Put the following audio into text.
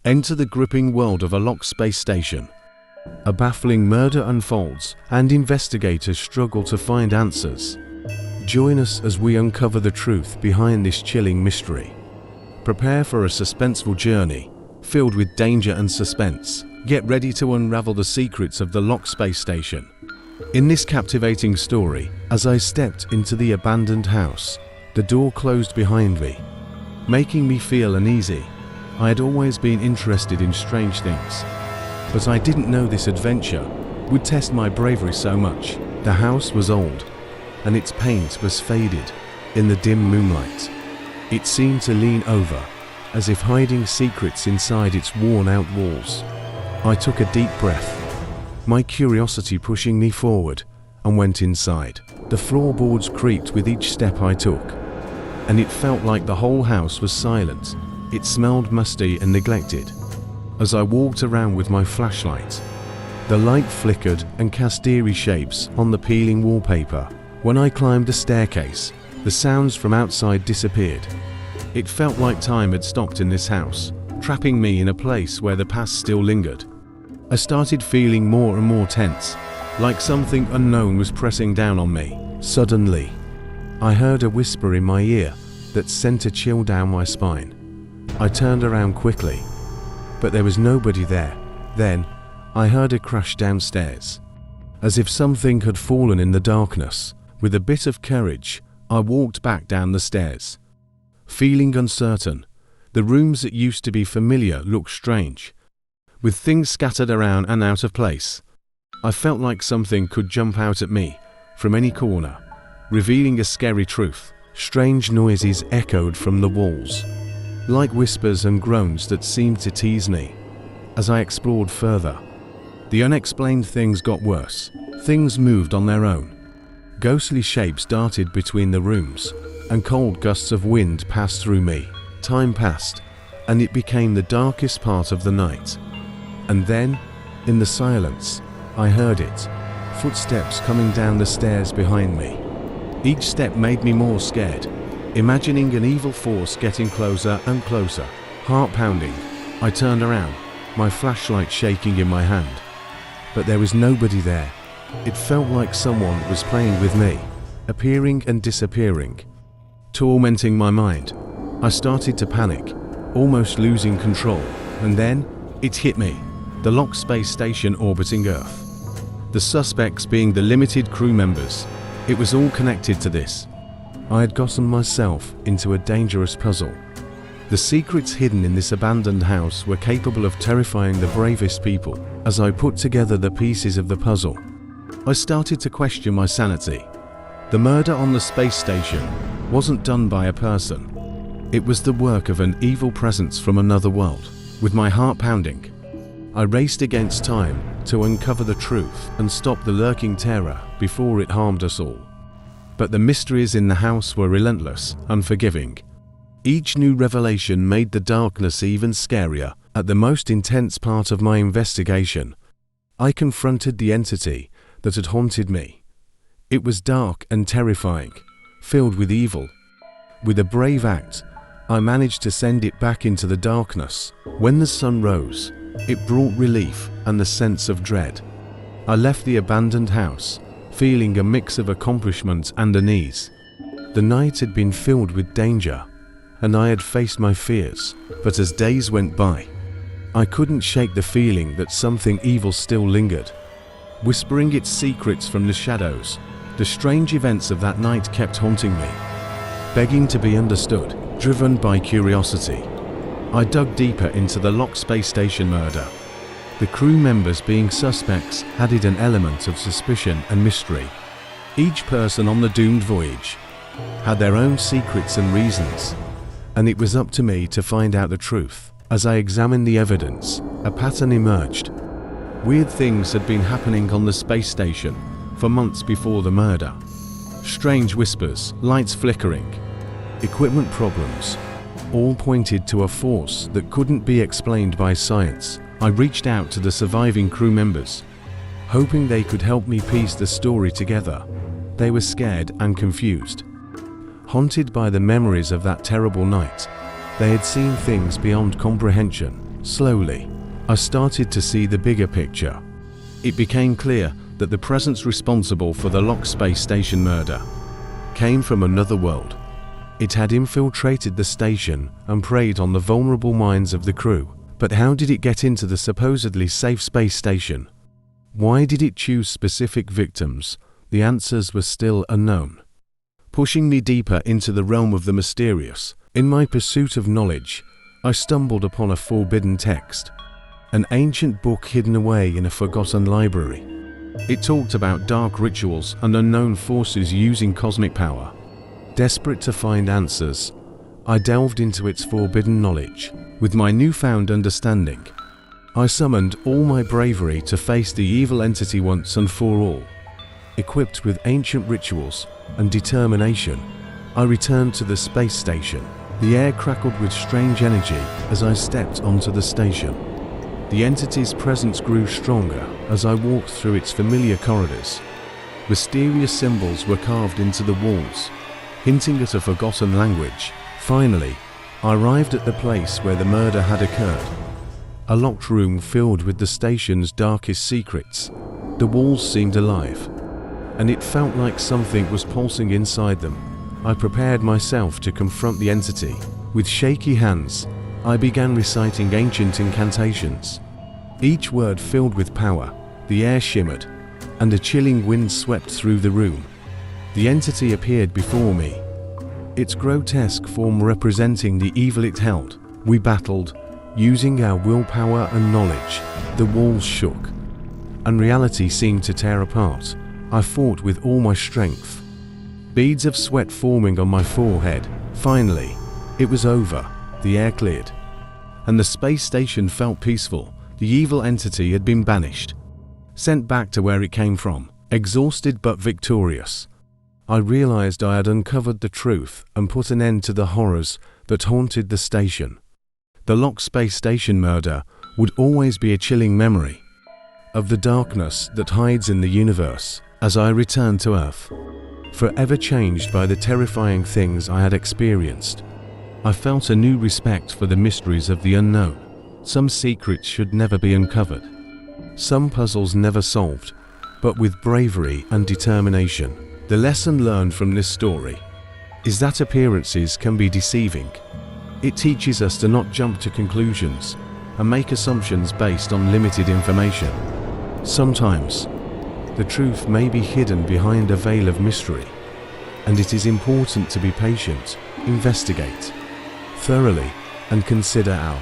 Enter the gripping world of a locked space station. A baffling murder unfolds, and investigators struggle to find answers. Join us as we uncover the truth behind this chilling mystery. Prepare for a suspenseful journey, filled with danger and suspense. Get ready to unravel the secrets of the locked space station. In this captivating story, as I stepped into the abandoned house, the door closed behind me, making me feel uneasy. I had always been interested in strange things, but I didn't know this adventure would test my bravery so much. The house was old, and its paint was faded in the dim moonlight. It seemed to lean over, as if hiding secrets inside its worn-out walls. I took a deep breath, my curiosity pushing me forward, and went inside. The floorboards creaked with each step I took, and it felt like the whole house was silent. It smelled musty and neglected. As I walked around with my flashlight, the light flickered and cast eerie shapes on the peeling wallpaper. When I climbed the staircase, the sounds from outside disappeared. It felt like time had stopped in this house, trapping me in a place where the past still lingered. I started feeling more and more tense, like something unknown was pressing down on me. Suddenly, I heard a whisper in my ear that sent a chill down my spine. I turned around quickly, but there was nobody there. Then, I heard a crash downstairs, as if something had fallen in the darkness. With a bit of courage, I walked back down the stairs. Feeling uncertain, the rooms that used to be familiar looked strange, with things scattered around and out of place. I felt like something could jump out at me from any corner, revealing a scary truth. Strange noises echoed from the walls, like whispers and groans that seemed to tease me. As I explored further, the unexplained things got worse. Things moved on their own. Ghostly shapes darted between the rooms, and cold gusts of wind passed through me. Time passed, and it became the darkest part of the night. And then, in the silence, I heard it. Footsteps coming down the stairs behind me. Each step made me more scared, imagining an evil force getting closer and closer. Heart pounding, I turned around, my flashlight shaking in my hand. But there was nobody there. It felt like someone was playing with me, appearing and disappearing, tormenting my mind. I started to panic, almost losing control, and then it hit me. The locked space station orbiting Earth. The suspects being the limited crew members. It was all connected to this. I had gotten myself into a dangerous puzzle. The secrets hidden in this abandoned house were capable of terrifying the bravest people. As I put together the pieces of the puzzle, I started to question my sanity. The murder on the space station wasn't done by a person. It was the work of an evil presence from another world. With my heart pounding, I raced against time to uncover the truth and stop the lurking terror before it harmed us all. But the mysteries in the house were relentless, unforgiving. Each new revelation made the darkness even scarier. At the most intense part of my investigation, I confronted the entity that had haunted me. It was dark and terrifying, filled with evil. With a brave act, I managed to send it back into the darkness. When the sun rose, it brought relief and the sense of dread. I left the abandoned house, feeling a mix of accomplishment and unease. The night had been filled with danger, and I had faced my fears. But as days went by, I couldn't shake the feeling that something evil still lingered, whispering its secrets from the shadows. The strange events of that night kept haunting me, begging to be understood. Driven by curiosity, I dug deeper into the locked space station murder. The crew members being suspects added an element of suspicion and mystery. Each person on the doomed voyage had their own secrets and reasons, and it was up to me to find out the truth. As I examined the evidence, a pattern emerged. Weird things had been happening on the space station for months before the murder. Strange whispers, lights flickering, equipment problems, all pointed to a force that couldn't be explained by science. I reached out to the surviving crew members, hoping they could help me piece the story together. They were scared and confused, haunted by the memories of that terrible night. They had seen things beyond comprehension. Slowly, I started to see the bigger picture. It became clear that the presence responsible for the locked space station murder came from another world. It had infiltrated the station and preyed on the vulnerable minds of the crew. But how did it get into the supposedly safe space station? Why did it choose specific victims? The answers were still unknown. Pushing me deeper into the realm of the mysterious, in my pursuit of knowledge, I stumbled upon a forbidden text, an ancient book hidden away in a forgotten library. It talked about dark rituals and unknown forces using cosmic power. Desperate to find answers, I delved into its forbidden knowledge. With my newfound understanding, I summoned all my bravery to face the evil entity once and for all. Equipped with ancient rituals and determination, I returned to the space station. The air crackled with strange energy as I stepped onto the station. The entity's presence grew stronger as I walked through its familiar corridors. Mysterious symbols were carved into the walls, hinting at a forgotten language. Finally, I arrived at the place where the murder had occurred. A locked room filled with the station's darkest secrets. The walls seemed alive, and it felt like something was pulsing inside them. I prepared myself to confront the entity. With shaky hands, I began reciting ancient incantations. Each word filled with power. The air shimmered, and a chilling wind swept through the room. The entity appeared before me, its grotesque form representing the evil it held. We battled, using our willpower and knowledge. The walls shook, and reality seemed to tear apart. I fought with all my strength, beads of sweat forming on my forehead. Finally, it was over. The air cleared, and the space station felt peaceful. The evil entity had been banished, sent back to where it came from. Exhausted but victorious, I realized I had uncovered the truth and put an end to the horrors that haunted the station. The locked space station murder would always be a chilling memory of the darkness that hides in the universe. As I returned to Earth, forever changed by the terrifying things I had experienced, I felt a new respect for the mysteries of the unknown. Some secrets should never be uncovered, some puzzles never solved, but with bravery and determination. The lesson learned from this story is that appearances can be deceiving. It teaches us to not jump to conclusions and make assumptions based on limited information. Sometimes, the truth may be hidden behind a veil of mystery, and it is important to be patient, investigate thoroughly, and consider our